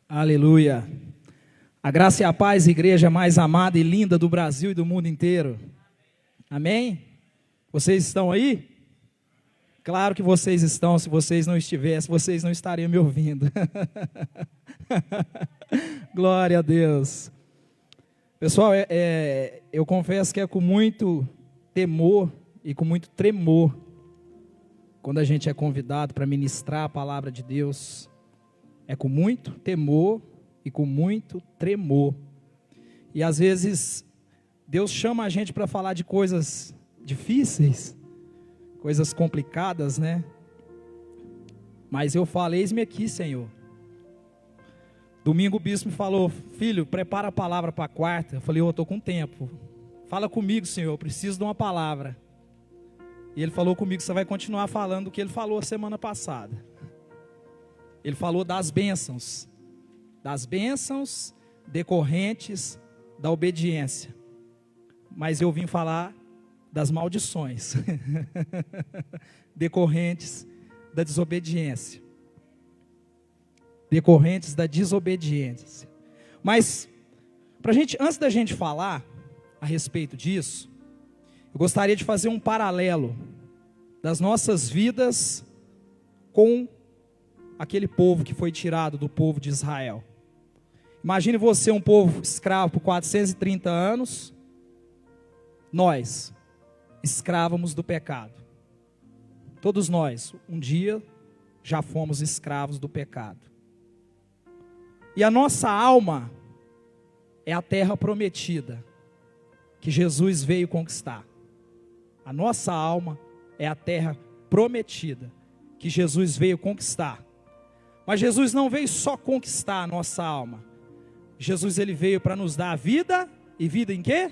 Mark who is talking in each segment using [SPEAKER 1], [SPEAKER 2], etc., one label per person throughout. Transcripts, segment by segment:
[SPEAKER 1] Aleluia. A graça e a paz, igreja mais amada e linda do Brasil e do mundo inteiro. Amém? Vocês estão aí? Claro que vocês estão. Se vocês não estivessem, vocês não estariam me ouvindo. Glória a Deus. Pessoal, eu confesso que é com muito temor e com muito tremor quando a gente é convidado para ministrar a palavra de Deus. É com muito temor e com muito tremor. E às vezes Deus chama a gente para falar de coisas difíceis, coisas complicadas, né? Mas eu falo, eis-me aqui, Senhor. Domingo o bispo me falou, filho, prepara a palavra para quarta. Eu falei, eu estou com tempo. Fala comigo, Senhor, eu preciso de uma palavra. E ele falou comigo, você vai continuar falando o que ele falou a semana passada. Ele falou das bênçãos decorrentes da obediência. Mas eu vim falar das maldições decorrentes da desobediência. Mas, antes da gente falar a respeito disso, eu gostaria de fazer um paralelo das nossas vidas com aquele povo que foi tirado do povo de Israel. Imagine você um povo escravo por 430 anos, nós, escravos do pecado. Todos nós, um dia, já fomos escravos do pecado. E a nossa alma é a terra prometida, que Jesus veio conquistar. A nossa alma é a terra prometida, que Jesus veio conquistar. Mas Jesus não veio só conquistar a nossa alma. Jesus ele veio para nos dar vida, e vida em quê?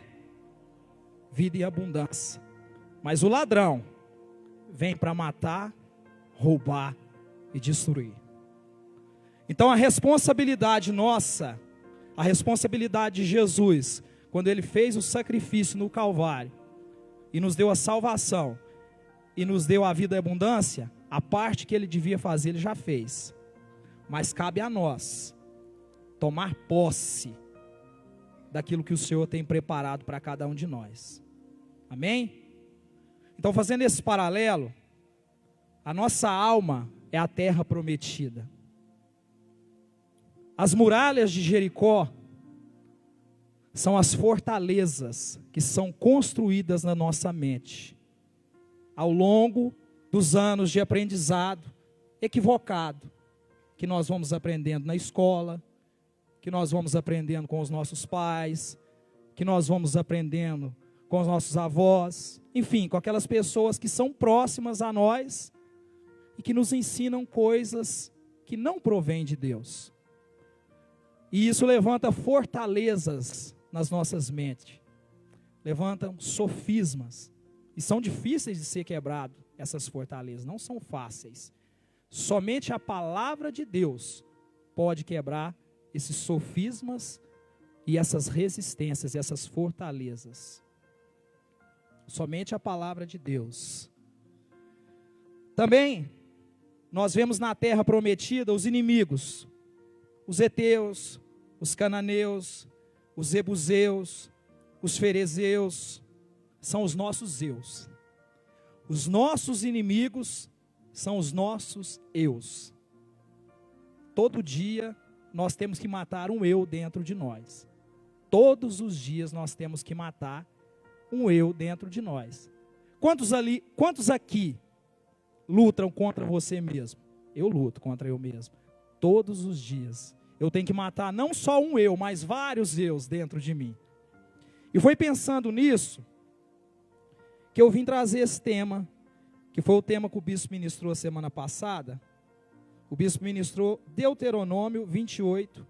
[SPEAKER 1] Vida em abundância. Mas o ladrão vem para matar, roubar e destruir. Então a responsabilidade nossa, a responsabilidade de Jesus, quando ele fez o sacrifício no Calvário, e nos deu a salvação, e nos deu a vida e abundância, a parte que ele devia fazer, ele já fez. Mas cabe a nós tomar posse daquilo que o Senhor tem preparado para cada um de nós. Amém? Então, fazendo esse paralelo, a nossa alma é a terra prometida. As muralhas de Jericó são as fortalezas que são construídas na nossa mente, ao longo dos anos de aprendizado equivocado, que nós vamos aprendendo na escola, que nós vamos aprendendo com os nossos pais, que nós vamos aprendendo com os nossos avós, enfim, com aquelas pessoas que são próximas a nós e que nos ensinam coisas que não provêm de Deus. E isso levanta fortalezas nas nossas mentes, levantam sofismas, e são difíceis de ser quebrados, essas fortalezas, não são fáceis. Somente a palavra de Deus pode quebrar esses sofismas e essas resistências, essas fortalezas. Somente a palavra de Deus. Também, nós vemos na terra prometida os inimigos, os heteus, os cananeus, os jebuseus, os ferezeus, são os nossos zeus. Os nossos inimigos são os nossos eus. Todo dia nós temos que matar um eu dentro de nós. Todos os dias nós temos que matar um eu dentro de nós. Quantos aqui lutam contra você mesmo? Eu luto contra eu mesmo. Todos os dias. Eu tenho que matar não só um eu, mas vários eus dentro de mim. E foi pensando nisso que eu vim trazer esse tema, que foi o tema que o bispo ministrou a semana passada. O bispo ministrou Deuteronômio 28,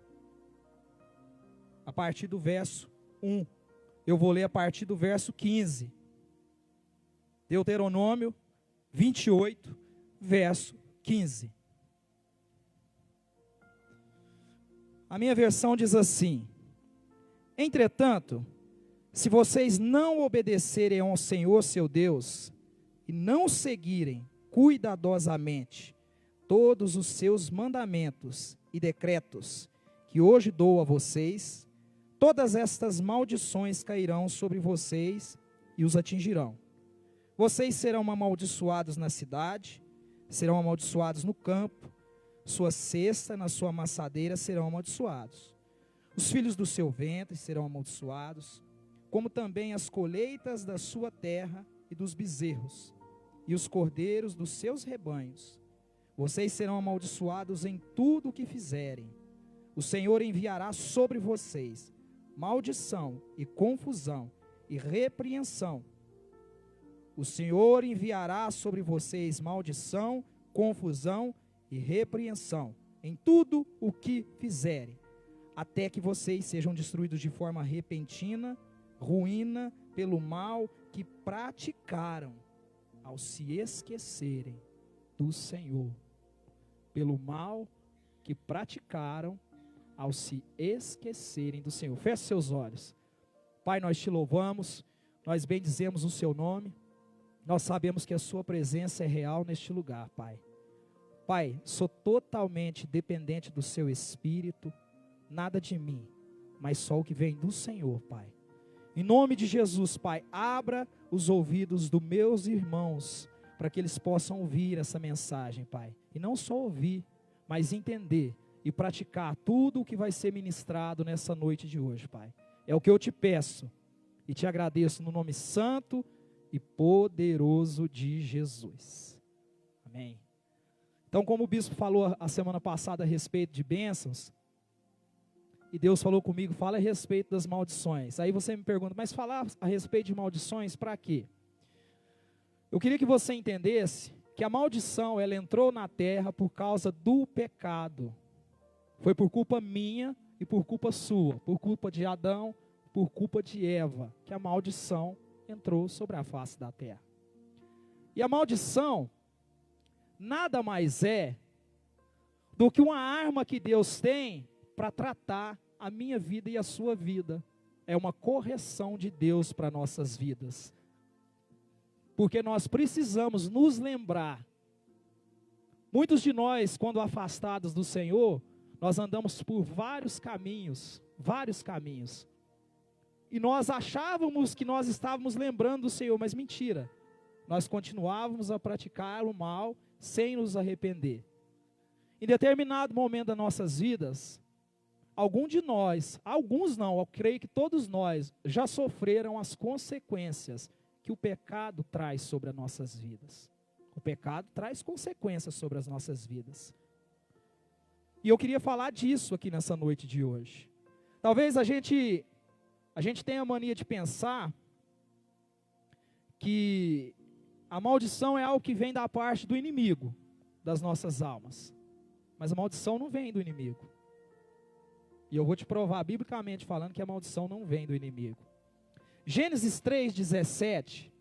[SPEAKER 1] a partir do verso 1. Eu vou ler a partir do verso 15. Deuteronômio 28, verso 15. A minha versão diz assim: entretanto, se vocês não obedecerem ao Senhor seu Deus, e não seguirem cuidadosamente todos os seus mandamentos e decretos que hoje dou a vocês, todas estas maldições cairão sobre vocês e os atingirão. Vocês serão amaldiçoados na cidade, serão amaldiçoados no campo, sua cesta na sua amassadeira serão amaldiçoados. Os filhos do seu ventre serão amaldiçoados, como também as colheitas da sua terra e dos bezerros, e os cordeiros dos seus rebanhos. Vocês serão amaldiçoados em tudo o que fizerem. O Senhor enviará sobre vocês maldição e confusão e repreensão. O Senhor enviará sobre vocês maldição, confusão e repreensão em tudo o que fizerem, até que vocês sejam destruídos de forma repentina, ruína, pelo mal que praticaram ao se esquecerem do Senhor. Pelo mal que praticaram ao se esquecerem do Senhor. Feche seus olhos. Pai, nós te louvamos, nós bendizemos o seu nome. Nós sabemos que a sua presença é real neste lugar, Pai. Pai, sou totalmente dependente do seu Espírito, nada de mim, mas só o que vem do Senhor, Pai. Em nome de Jesus, Pai, abra os ouvidos dos meus irmãos, para que eles possam ouvir essa mensagem, Pai. E não só ouvir, mas entender e praticar tudo o que vai ser ministrado nessa noite de hoje, Pai. É o que eu te peço e te agradeço no nome santo e poderoso de Jesus. Amém. Então, como o bispo falou a semana passada a respeito de bênçãos, e Deus falou comigo, fala a respeito das maldições. Aí você me pergunta, mas falar a respeito de maldições para quê? Eu queria que você entendesse que a maldição, ela entrou na terra por causa do pecado. Foi por culpa minha e por culpa sua, por culpa de Adão, por culpa de Eva, que a maldição entrou sobre a face da terra. E a maldição nada mais é do que uma arma que Deus tem para tratar a minha vida e a sua vida. É uma correção de Deus para nossas vidas. Porque nós precisamos nos lembrar. Muitos de nós, quando afastados do Senhor, nós andamos por vários caminhos. E nós achávamos que nós estávamos lembrando do Senhor, mas mentira. Nós continuávamos a praticar o mal sem nos arrepender. Em determinado momento das nossas vidas, alguns não, eu creio que todos nós já sofreram as consequências que o pecado traz sobre as nossas vidas. O pecado traz consequências sobre as nossas vidas. E eu queria falar disso aqui nessa noite de hoje. Talvez a gente tenha a mania de pensar que a maldição é algo que vem da parte do inimigo das nossas almas. Mas a maldição não vem do inimigo. E eu vou te provar biblicamente falando que a maldição não vem do inimigo. Gênesis 3:17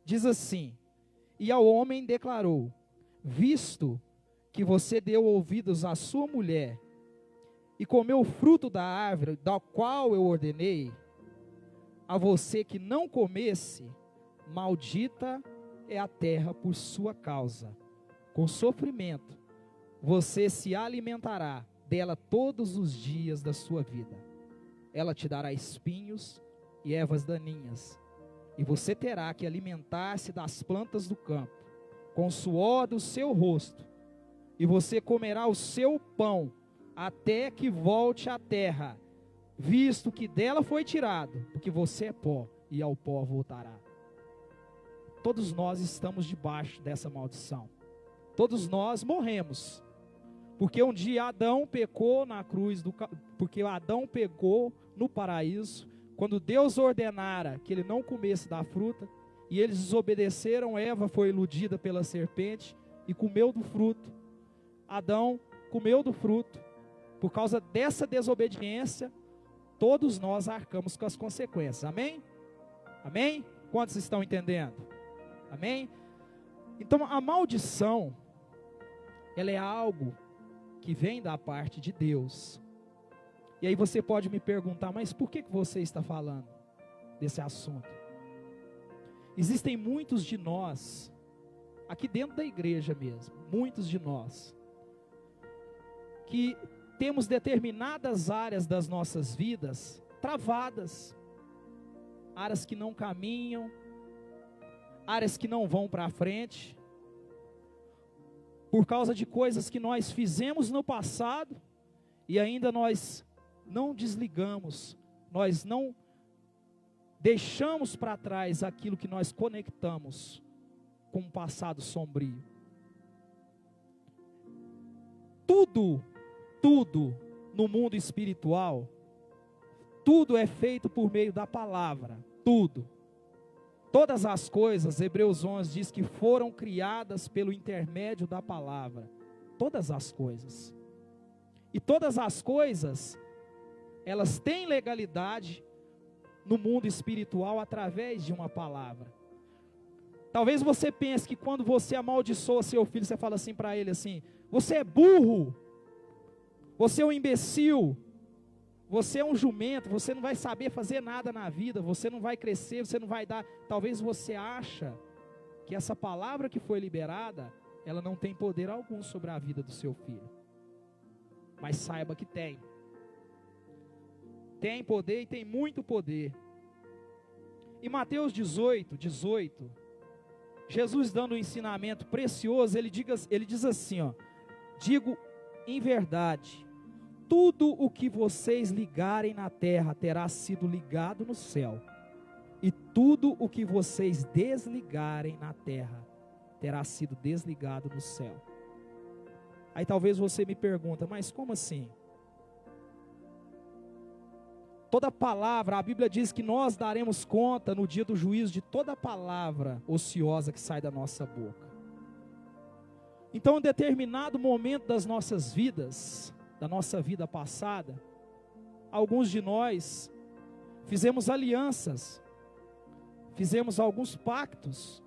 [SPEAKER 1] diz assim: e ao homem declarou, visto que você deu ouvidos à sua mulher e comeu o fruto da árvore da qual eu ordenei a você que não comesse, maldita é a terra por sua causa. Com sofrimento você se alimentará dela todos os dias da sua vida. Ela te dará espinhos e ervas daninhas, e você terá que alimentar-se das plantas do campo, com o suor do seu rosto, e você comerá o seu pão, até que volte à terra, visto que dela foi tirado, porque você é pó, e ao pó voltará. Todos nós estamos debaixo dessa maldição. Todos nós morremos. Porque um dia Adão pecou na cruz, porque Adão pecou no paraíso, quando Deus ordenara que ele não comesse da fruta, e eles desobedeceram, Eva foi iludida pela serpente e comeu do fruto. Adão comeu do fruto. Por causa dessa desobediência, todos nós arcamos com as consequências. Amém? Amém? Quantos estão entendendo? Amém? Então a maldição, ela é algo que vem da parte de Deus. E aí você pode me perguntar, mas por que você está falando desse assunto? Existem muitos de nós, aqui dentro da igreja mesmo, muitos de nós, que temos determinadas áreas das nossas vidas travadas, áreas que não caminham, áreas que não vão para frente, por causa de coisas que nós fizemos no passado e ainda nós não desligamos, nós não deixamos para trás aquilo que nós conectamos com um passado sombrio. Tudo no mundo espiritual, tudo é feito por meio da palavra, tudo. Todas as coisas, Hebreus 11 diz que foram criadas pelo intermédio da palavra. Todas as coisas. E todas as coisas, elas têm legalidade no mundo espiritual através de uma palavra. Talvez você pense que quando você amaldiçoa seu filho, você fala assim para ele assim: você é burro, você é um imbecil, você é um jumento, você não vai saber fazer nada na vida, você não vai crescer, você não vai dar. Talvez você acha que essa palavra que foi liberada, ela não tem poder algum sobre a vida do seu filho. Mas saiba que tem. Tem poder e tem muito poder. Em Mateus 18, Jesus dando um ensinamento precioso, ele diz assim, ó: digo em verdade, tudo o que vocês ligarem na terra terá sido ligado no céu, e tudo o que vocês desligarem na terra terá sido desligado no céu. Aí talvez você me pergunta, mas como assim? Toda palavra, a Bíblia diz que nós daremos conta no dia do juízo de toda palavra ociosa que sai da nossa boca. Então, em determinado momento das nossas vidas, da nossa vida passada, alguns de nós fizemos alianças, fizemos alguns pactos,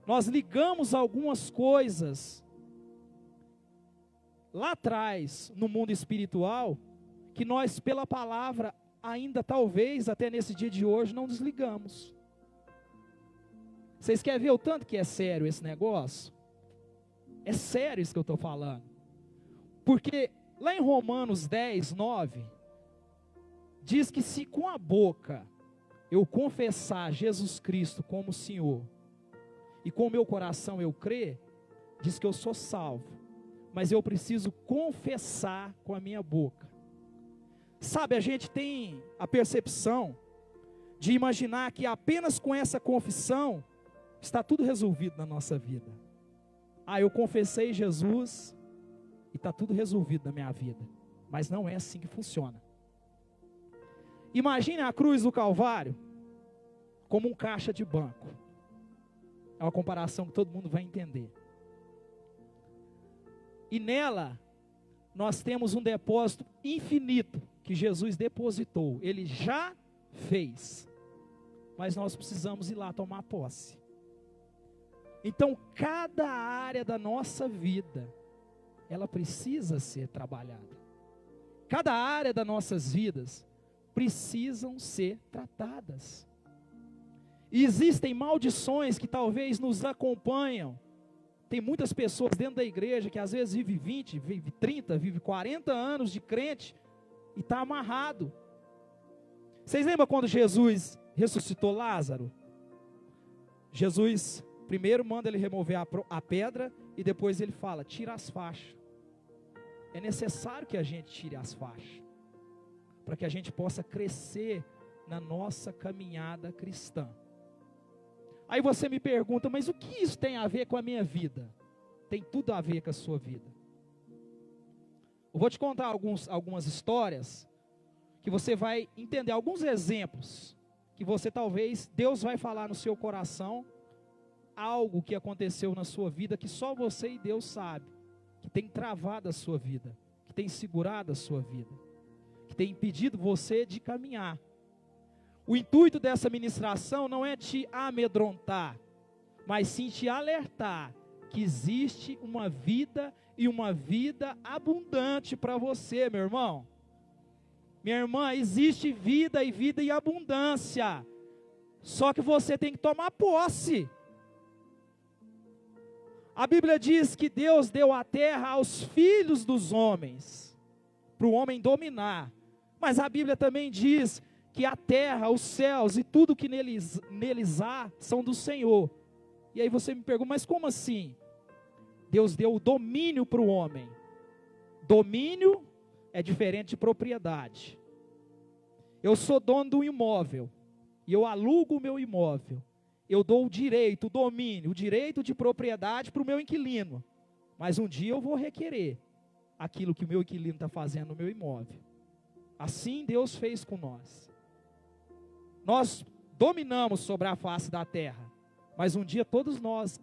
[SPEAKER 1] nós ligamos algumas coisas lá atrás no mundo espiritual, que nós pela palavra ainda talvez até nesse dia de hoje não desligamos. Vocês querem ver o tanto que é sério esse negócio? É sério isso que eu estou falando. Porque lá em Romanos 10, 9, diz que se com a boca eu confessar Jesus Cristo como Senhor, e com o meu coração eu crer, diz que eu sou salvo. Mas eu preciso confessar com a minha boca. Sabe, a gente tem a percepção de imaginar que apenas com essa confissão está tudo resolvido na nossa vida. Ah, eu confessei Jesus e está tudo resolvido na minha vida. Mas não é assim que funciona. Imagine a cruz do Calvário como um caixa de banco. É uma comparação que todo mundo vai entender. E nela, nós temos um depósito infinito que Jesus depositou. Ele já fez. Mas nós precisamos ir lá tomar posse. Então, cada área da nossa vida, ela precisa ser trabalhada. Cada área das nossas vidas precisam ser tratadas. E existem maldições que talvez nos acompanham. Tem muitas pessoas dentro da igreja que às vezes vive 20, vive 30, vive 40 anos de crente e está amarrado. Vocês lembram quando Jesus ressuscitou Lázaro? Jesus primeiro manda ele remover a pedra e depois ele fala, tira as faixas. É necessário que a gente tire as faixas, para que a gente possa crescer na nossa caminhada cristã. Aí você me pergunta, mas o que isso tem a ver com a minha vida? Tem tudo a ver com a sua vida. Eu vou te contar algumas histórias, que você vai entender, alguns exemplos, que você talvez, Deus vai falar no seu coração, algo que aconteceu na sua vida, que só você e Deus sabe, que tem travado a sua vida, que tem segurado a sua vida, que tem impedido você de caminhar. O intuito dessa ministração não é te amedrontar, mas sim te alertar que existe uma vida e uma vida abundante para você, meu irmão. Minha irmã, existe vida e vida em abundância. Só que você tem que tomar posse. A Bíblia diz que Deus deu a terra aos filhos dos homens. para o homem dominar. Mas a Bíblia também diz que a terra, os céus e tudo que neles há são do Senhor. E aí você me pergunta, mas como assim? Deus deu o domínio para o homem. Domínio é diferente de propriedade. Eu sou dono do imóvel e eu alugo o meu imóvel. Eu dou o direito, o domínio, o direito de propriedade para o meu inquilino. Mas um dia eu vou requerer aquilo que o meu inquilino está fazendo no meu imóvel. Assim Deus fez com nós. Nós dominamos sobre a face da terra, mas um dia todos nós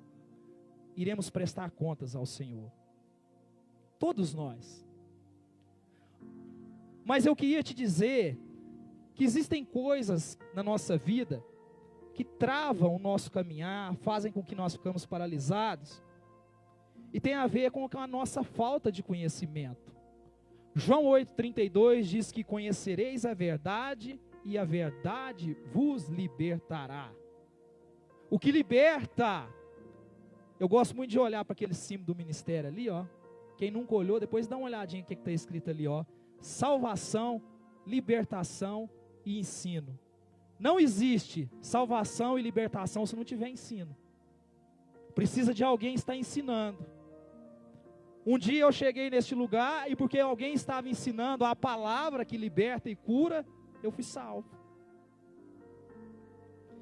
[SPEAKER 1] iremos prestar contas ao Senhor. Todos nós. Mas eu queria te dizer que existem coisas na nossa vida que travam o nosso caminhar, fazem com que nós ficamos paralisados, e tem a ver com a nossa falta de conhecimento. João 8,32 diz que conhecereis a verdade e a verdade vos libertará. O que liberta, eu gosto muito de olhar para aquele símbolo do ministério ali, ó. Quem nunca olhou, depois dá uma olhadinha no que está escrito ali, ó. Salvação, libertação e ensino. Não existe salvação e libertação se não tiver ensino. Precisa de alguém estar ensinando. Um dia eu cheguei neste lugar e porque alguém estava ensinando a palavra que liberta e cura, eu fui salvo.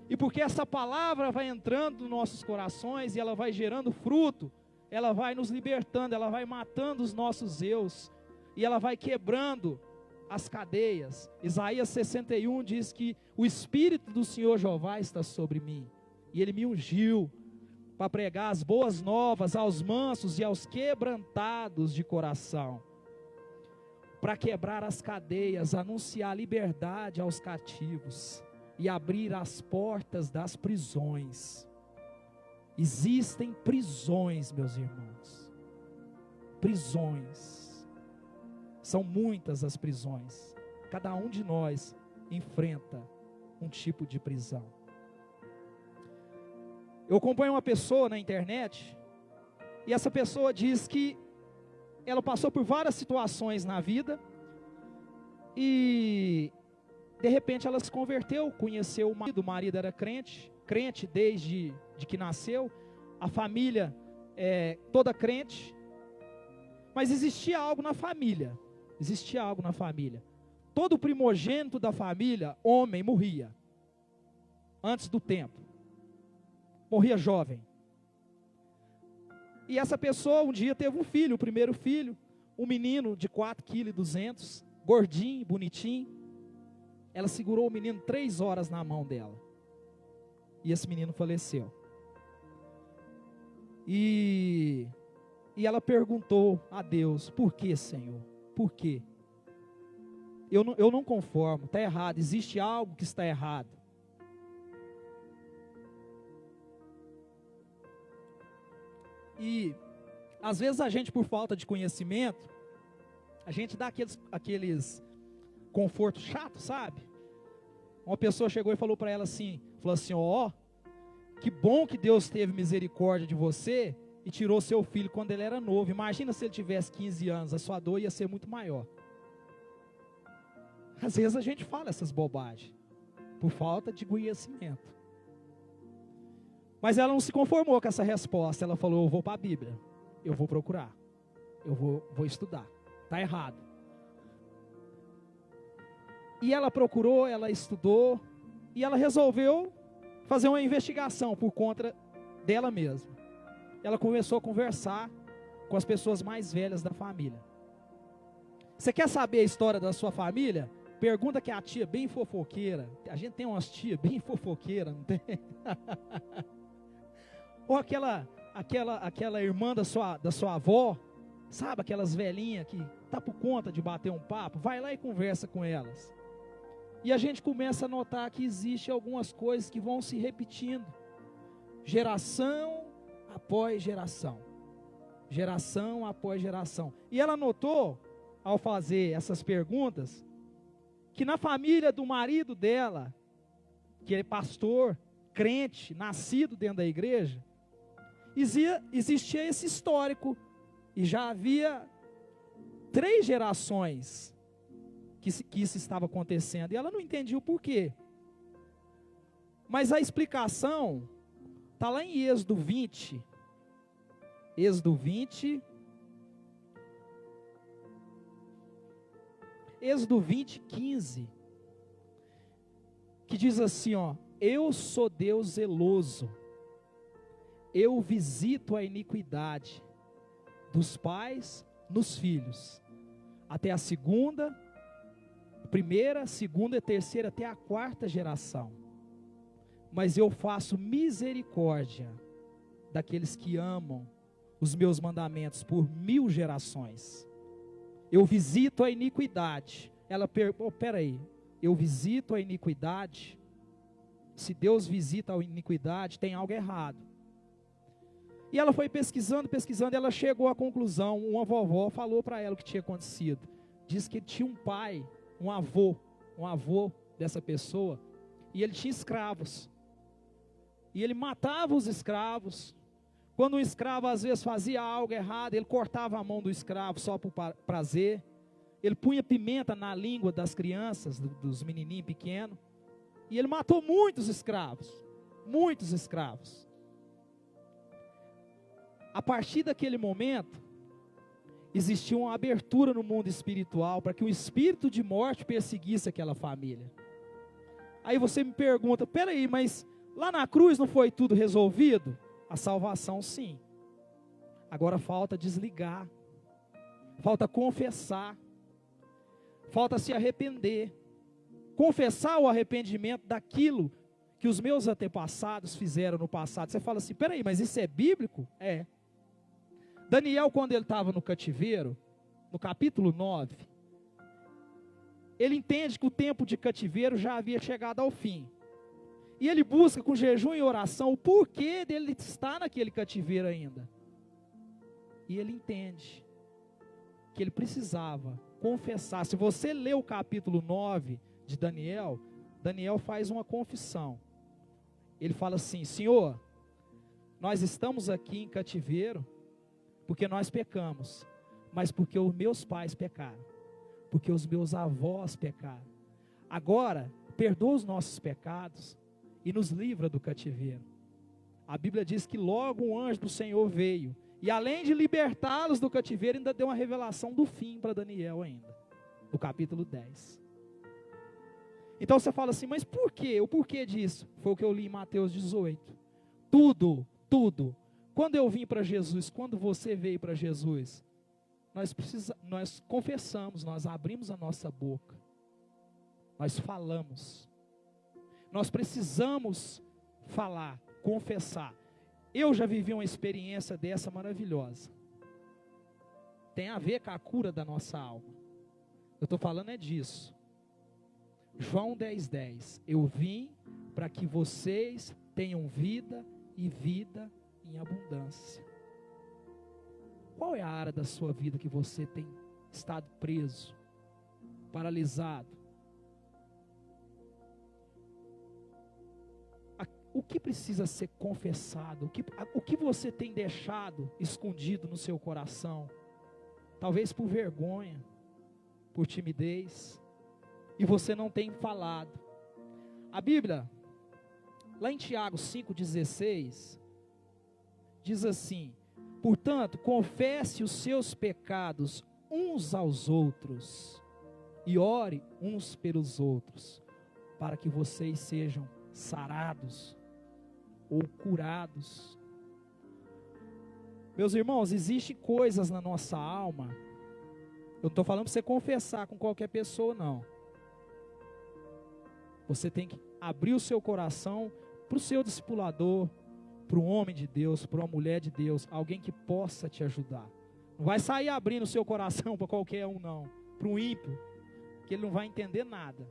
[SPEAKER 1] E porque essa palavra vai entrando nos nossos corações e ela vai gerando fruto, ela vai nos libertando, ela vai matando os nossos eus, e ela vai quebrando as cadeias. Isaías 61 diz que o Espírito do Senhor Jeová está sobre mim, e Ele me ungiu para pregar as boas novas aos mansos e aos quebrantados de coração, para quebrar as cadeias, anunciar liberdade aos cativos e abrir as portas das prisões. Existem prisões, meus irmãos, prisões, são muitas as prisões, cada um de nós enfrenta um tipo de prisão. Eu acompanho uma pessoa na internet, e essa pessoa diz que ela passou por várias situações na vida, e de repente ela se converteu, conheceu o marido era crente desde que nasceu, a família toda crente, mas existia algo na família, todo primogênito da família, homem, morria, antes do tempo, morria jovem, e essa pessoa um dia teve um filho, o primeiro filho, um menino de 4,2 kg, gordinho, bonitinho. Ela segurou o menino 3 horas na mão dela, e esse menino faleceu. E ela perguntou a Deus: por que, Senhor? Por quê? Eu não conformo, está errado, existe algo que está errado. E às vezes a gente, por falta de conhecimento, a gente dá aqueles conforto chato, sabe? Uma pessoa chegou e falou para ela assim, ó, que bom que Deus teve misericórdia de você e tirou seu filho quando ele era novo. Imagina se ele tivesse 15 anos, a sua dor ia ser muito maior. Às vezes a gente fala essas bobagens, por falta de conhecimento. Mas ela não se conformou com essa resposta, ela falou: eu vou para a Bíblia, eu vou procurar, eu vou estudar, está errado. E ela procurou, ela estudou, e ela resolveu fazer uma investigação por conta dela mesma. Ela começou a conversar com as pessoas mais velhas da família. Você quer saber a história da sua família? Pergunta que a tia bem fofoqueira. A gente tem umas tias bem fofoqueiras, não tem? Ou aquela irmã da sua avó, sabe, aquelas velhinhas que tá por conta de bater um papo, vai lá e conversa com elas. E a gente começa a notar que existe algumas coisas que vão se repetindo, geração após geração, geração após geração. E ela notou, ao fazer essas perguntas, que na família do marido dela, que é pastor, crente, nascido dentro da igreja, existia esse histórico, e já havia 3 gerações que isso estava acontecendo. E ela não entendia o porquê. Mas a explicação está lá em Êxodo 20. Êxodo 20. Êxodo 20, 15. Que diz assim, ó: eu sou Deus zeloso. Eu visito a iniquidade dos pais nos filhos, até a primeira, segunda e terceira, até a 4ª geração. Mas eu faço misericórdia daqueles que amam os meus mandamentos por 1000 gerações. Eu visito a iniquidade. Ela peraí, eu visito a iniquidade? Se Deus visita a iniquidade, tem algo errado. E ela foi pesquisando, ela chegou à conclusão. Uma vovó falou para ela o que tinha acontecido. Diz que tinha um pai, um avô dessa pessoa, e ele tinha escravos. E ele matava os escravos. Quando um escravo às vezes fazia algo errado, ele cortava a mão do escravo só por prazer. Ele punha pimenta na língua das crianças, dos menininhos pequenos. E ele matou muitos escravos. Muitos escravos. A partir daquele momento, existia uma abertura no mundo espiritual para que o espírito de morte perseguisse aquela família. Aí você me pergunta, peraí, mas lá na cruz não foi tudo resolvido? A salvação sim. Agora falta desligar, falta confessar, falta se arrepender. Confessar o arrependimento daquilo que os meus antepassados fizeram no passado. Você fala assim, peraí, mas isso é bíblico? É. Daniel, quando ele estava no cativeiro, no capítulo 9, ele entende que o tempo de cativeiro já havia chegado ao fim. E ele busca com jejum e oração o porquê dele estar naquele cativeiro ainda. E ele entende que ele precisava confessar. Se você ler o capítulo 9 de Daniel, Daniel faz uma confissão. Ele fala assim, Senhor, nós estamos aqui em cativeiro porque nós pecamos, mas porque os meus pais pecaram, porque os meus avós pecaram. Agora, perdoa os nossos pecados e nos livra do cativeiro. A Bíblia diz que logo um anjo do Senhor veio, e além de libertá-los do cativeiro, ainda deu uma revelação do fim para Daniel ainda, no capítulo 10. Então você fala assim, mas por quê? O porquê disso? Foi o que eu li em Mateus 18. Tudo. Quando eu vim para Jesus, quando você veio para Jesus, nós confessamos, nós abrimos a nossa boca, nós falamos. Nós precisamos falar, confessar. Eu já vivi uma experiência dessa maravilhosa. Tem a ver com a cura da nossa alma. Eu estou falando é disso. João 10:10. Eu vim para que vocês tenham vida e vida em abundância. Qual é a área da sua vida que você tem estado preso, paralisado? O que precisa ser confessado? O que você tem deixado escondido no seu coração? Talvez por vergonha, por timidez, e você não tem falado. A Bíblia, lá em Tiago 5,16, diz assim: portanto, confesse os seus pecados uns aos outros, e ore uns pelos outros, para que vocês sejam sarados ou curados. Meus irmãos, existem coisas na nossa alma. Eu não estou falando para você confessar com qualquer pessoa, não. Você tem que abrir o seu coração para o seu discipulador, para um homem de Deus, para uma mulher de Deus, alguém que possa te ajudar. Não vai sair abrindo o seu coração para qualquer um, não. Para um ímpio, que ele não vai entender nada.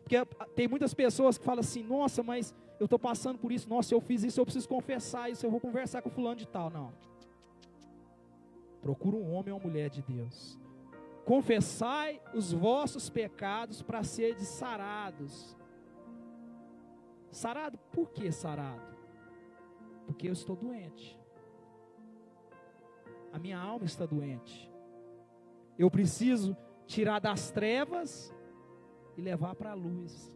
[SPEAKER 1] Porque tem muitas pessoas que falam assim, nossa, mas eu estou passando por isso, nossa, eu fiz isso, eu preciso confessar isso, eu vou conversar com fulano de tal. Não. Procura um homem ou uma mulher de Deus. Confessai os vossos pecados para serem sarados. Sarado? Por que sarado? Porque eu estou doente. A minha alma está doente. Eu preciso tirar das trevas e levar para a luz.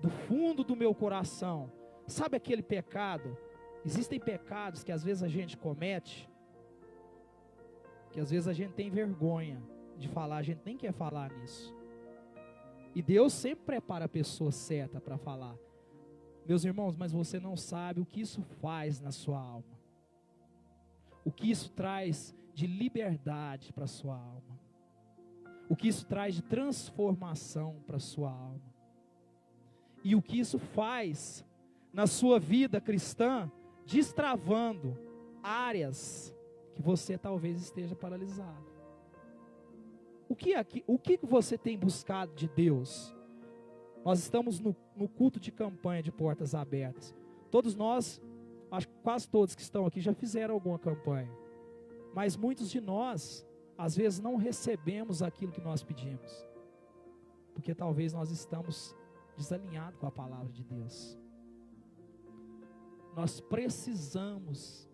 [SPEAKER 1] Do fundo do meu coração. Sabe aquele pecado? Existem pecados que às vezes a gente comete, que às vezes a gente tem vergonha de falar, a gente nem quer falar nisso. E Deus sempre prepara a pessoa certa para falar. Meus irmãos, mas você não sabe o que isso faz na sua alma. O que isso traz de liberdade para a sua alma. O que isso traz de transformação para a sua alma. E o que isso faz na sua vida cristã, destravando áreas que você talvez esteja paralisado. O que você tem buscado de Deus? Nós estamos no culto de campanha de portas abertas. Todos nós, acho que quase todos que estão aqui já fizeram alguma campanha. Mas muitos de nós, às vezes, não recebemos aquilo que nós pedimos. Porque talvez nós estamos desalinhados com a palavra de Deus. Nós precisamos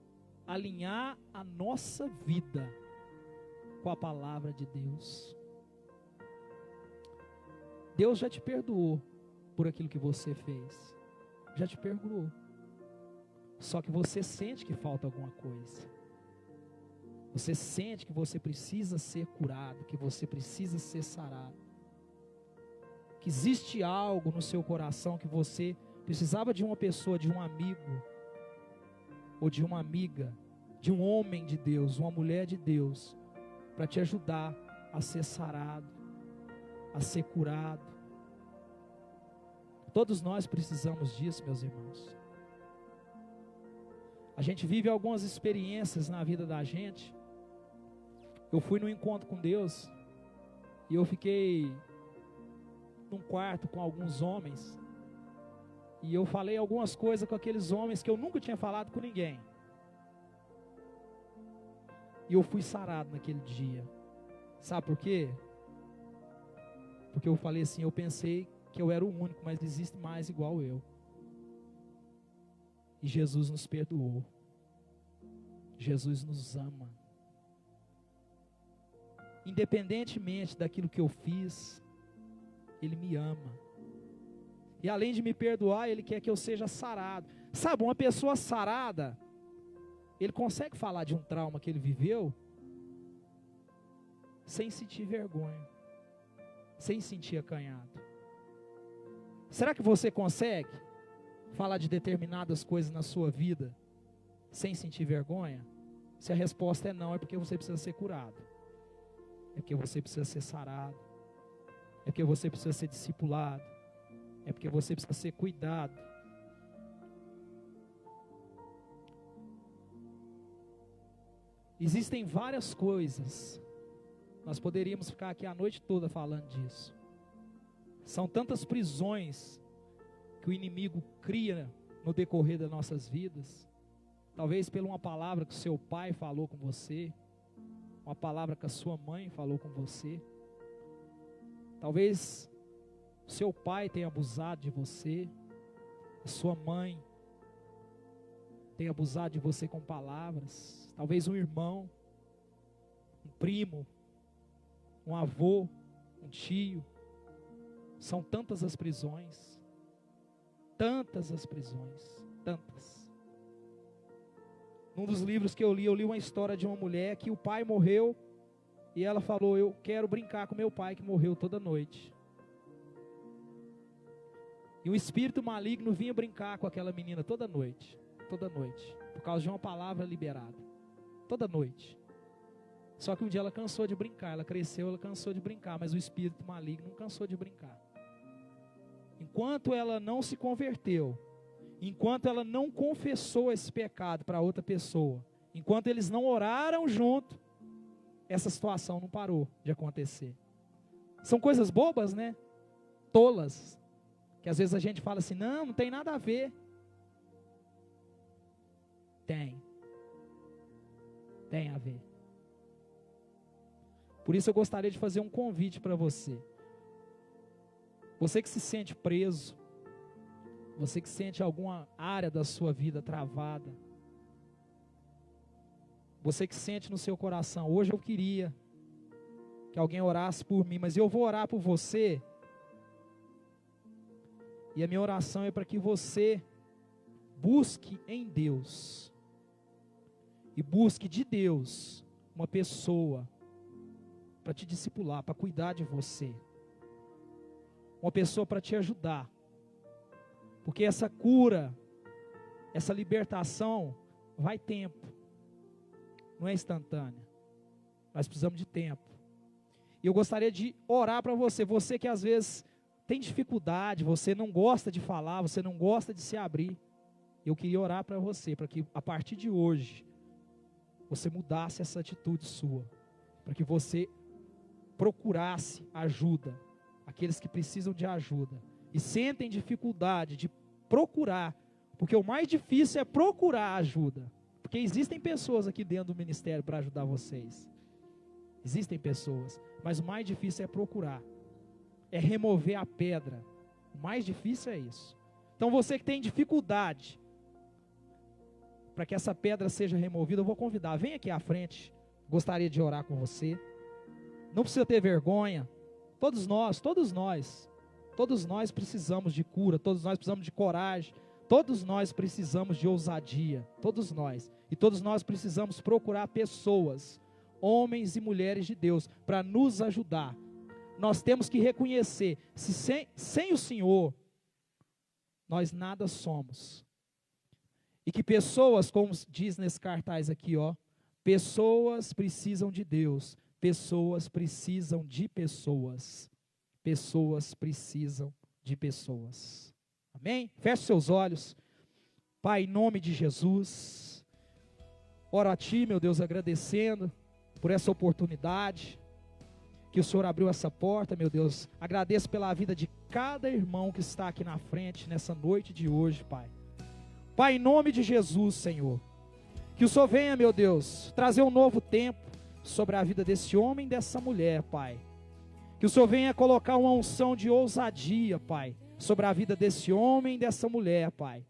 [SPEAKER 1] alinhar a nossa vida com a palavra de Deus. Deus já te perdoou por aquilo que você fez. Já te perdoou. Só que você sente que falta alguma coisa. Você sente que você precisa ser curado, que você precisa ser sarado. Que existe algo no seu coração que você precisava de uma pessoa, de um amigo, ou de uma amiga, de um homem de Deus, uma mulher de Deus, para te ajudar a ser sarado, a ser curado. Todos nós precisamos disso, meus irmãos. A gente vive algumas experiências na vida da gente. Eu fui num encontro com Deus e eu fiquei num quarto com alguns homens e eu falei algumas coisas com aqueles homens que eu nunca tinha falado com ninguém. E eu fui sarado naquele dia. Sabe por quê? Porque eu falei assim, eu pensei que eu era o único, mas existe mais igual eu. E Jesus nos perdoou. Jesus nos ama. Independentemente daquilo que eu fiz, Ele me ama. E além de me perdoar, Ele quer que eu seja sarado. Sabe, uma pessoa sarada, ele consegue falar de um trauma que ele viveu sem sentir vergonha, sem sentir acanhado. Será que você consegue falar de determinadas coisas na sua vida sem sentir vergonha? Se a resposta é não, é porque você precisa ser curado. É porque você precisa ser sarado. É porque você precisa ser discipulado. É porque você precisa ser cuidado. Existem várias coisas. Nós poderíamos ficar aqui a noite toda falando disso. São tantas prisões que o inimigo cria no decorrer das nossas vidas. Talvez por uma palavra que o seu pai falou com você, uma palavra que a sua mãe falou com você. Talvez o seu pai tenha abusado de você, a sua mãe tenha abusado de você com palavras. Talvez um irmão, um primo, um avô, um tio. São tantas as prisões. Tantas as prisões. Tantas. Num dos livros que eu li uma história de uma mulher que o pai morreu e ela falou, eu quero brincar com meu pai que morreu toda noite. E um espírito maligno vinha brincar com aquela menina toda noite, por causa de uma palavra liberada, toda noite. Só que um dia ela cansou de brincar, ela cresceu, ela cansou de brincar, mas o espírito maligno não cansou de brincar. Enquanto ela não se converteu, enquanto ela não confessou esse pecado para outra pessoa, enquanto eles não oraram junto, essa situação não parou de acontecer. São coisas bobas, né? Tolas. Que às vezes a gente fala assim, não tem nada a ver. Tem a ver. Por isso eu gostaria de fazer um convite para você. Você que se sente preso, você que sente alguma área da sua vida travada, você que sente no seu coração, hoje eu queria que alguém orasse por mim, mas eu vou orar por você. E a minha oração é para que você busque em Deus. E busque de Deus uma pessoa para te discipular, para cuidar de você. Uma pessoa para te ajudar. Porque essa cura, essa libertação, vai tempo. Não é instantânea. Nós precisamos de tempo. E eu gostaria de orar para você. Você que às vezes tem dificuldade, você não gosta de falar, você não gosta de se abrir. Eu queria orar para você, para que a partir de hoje, você mudasse essa atitude sua. Para que você procurasse ajuda. Aqueles que precisam de ajuda. E sentem dificuldade de procurar. Porque o mais difícil é procurar ajuda. Porque existem pessoas aqui dentro do ministério para ajudar vocês. Existem pessoas. Mas o mais difícil é procurar. É remover a pedra. O mais difícil é isso. Então você que tem dificuldade para que essa pedra seja removida, eu vou convidar. Vem aqui à frente. Gostaria de orar com você. Não precisa ter vergonha. Todos nós precisamos de cura. Todos nós precisamos de coragem. Todos nós precisamos de ousadia. Todos nós. E todos nós precisamos procurar pessoas, homens e mulheres de Deus, para nos ajudar. Nós temos que reconhecer, sem o Senhor, nós nada somos. E que pessoas, como diz nesse cartaz aqui, ó, pessoas precisam de Deus, pessoas precisam de pessoas, pessoas precisam de pessoas. Amém? Feche seus olhos. Pai, em nome de Jesus, oro a Ti, meu Deus, agradecendo por essa oportunidade, que o Senhor abriu essa porta, meu Deus. Agradeço pela vida de cada irmão que está aqui na frente, nessa noite de hoje, Pai. Pai, em nome de Jesus, Senhor, que o Senhor venha, meu Deus, trazer um novo tempo sobre a vida desse homem e dessa mulher, Pai. Que o Senhor venha colocar uma unção de ousadia, Pai, sobre a vida desse homem e dessa mulher, Pai.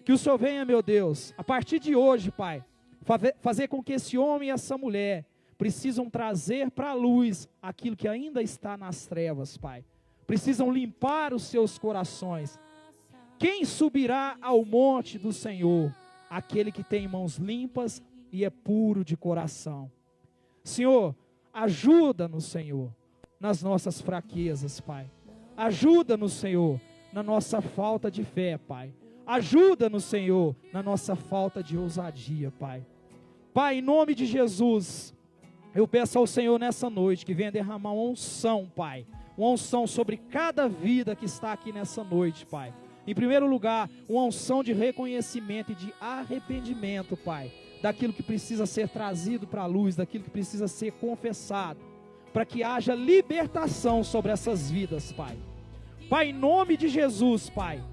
[SPEAKER 1] Que o Senhor venha, meu Deus, a partir de hoje, Pai, fazer com que esse homem e essa mulher precisam trazer para a luz aquilo que ainda está nas trevas, Pai. Precisam limpar os seus corações. Quem subirá ao monte do Senhor? Aquele que tem mãos limpas e é puro de coração. Senhor, ajuda-nos, Senhor, nas nossas fraquezas, Pai. Ajuda-nos, Senhor, na nossa falta de fé, Pai. Ajuda-nos, Senhor, na nossa falta de ousadia, Pai. Pai, em nome de Jesus, eu peço ao Senhor nessa noite que venha derramar uma unção, Pai. Uma unção sobre cada vida que está aqui nessa noite, Pai. Em primeiro lugar, uma unção de reconhecimento e de arrependimento, Pai. Daquilo que precisa ser trazido para a luz, daquilo que precisa ser confessado. Para que haja libertação sobre essas vidas, Pai. Pai, em nome de Jesus, Pai,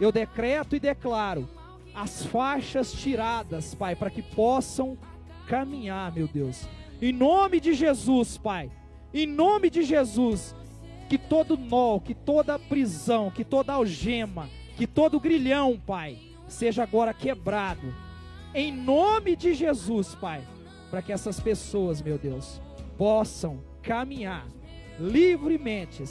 [SPEAKER 1] eu decreto e declaro as faixas tiradas, Pai, para que possam caminhar, meu Deus. Em nome de Jesus, Pai, em nome de Jesus, que todo nó, que toda prisão, que toda algema, que todo grilhão, Pai, seja agora quebrado. Em nome de Jesus, Pai, para que essas pessoas, meu Deus, possam caminhar livremente,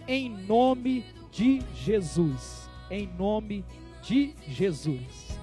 [SPEAKER 1] em nome de Jesus, em nome de Jesus.